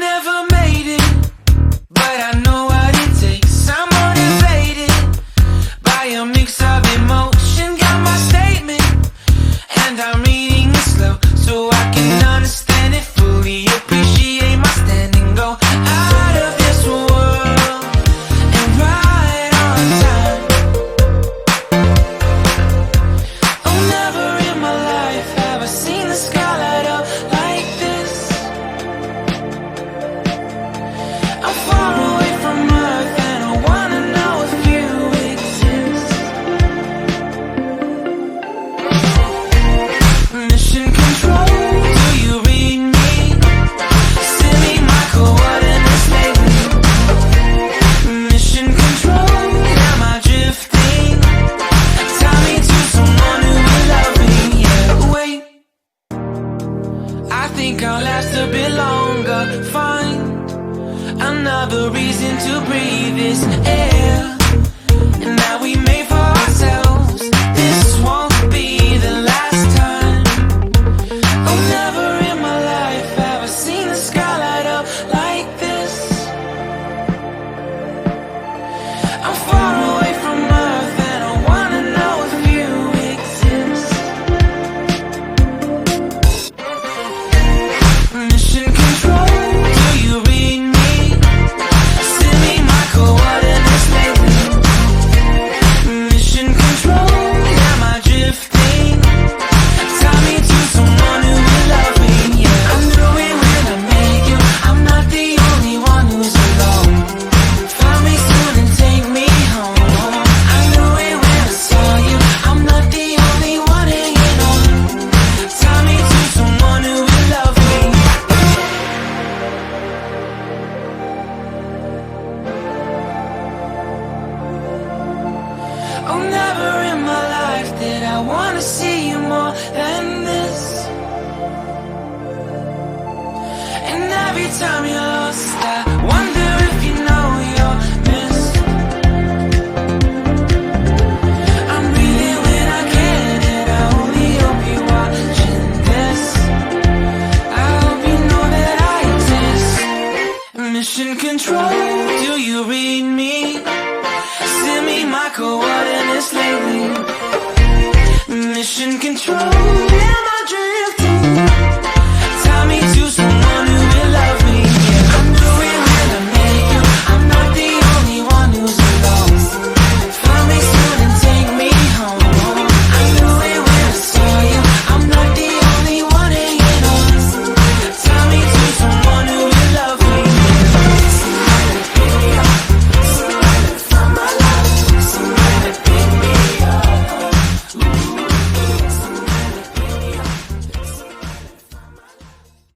never made it, but I know what it takes. I'm motivated by a mix of emotion. Got my statement, and I'm reading it slow so I can understand it fully. Appreciate my standing, go out of this world and right on time. Oh, never in my life have I seen the sky light up like this. I'm far away from Earth and I wanna know if you exist. Mission control, do you read me? Send me my coordinates lately. Mission control, am I drifting? Tie me to someone who will love me. Yeah, wait, I think I'll last a bit longer. Find another reason to breathe this air, and that we made for ourselves. This won't be the last time. Oh, never in my life have I seen the sky light up like this. I'm far away from Earth and I wanna know if you exist. Mission control, do you read me? Send me my coordinates lately. Mission control, am I drifting? Tie me to someone who will love me. Yeah, I knew it when I met you. I'm not the only one who's alone. Find me soon and take me home. I knew it when I saw you. I'm not the only one hanging on. Tie me to someone who will love me. Oh, never in my life did I wanna see you more than this. And every time you're lost, I wonder if you know you're missed. I'm breathing when I can, and I only hope you're watching this. I hope you know that I exist. Mission control, do you read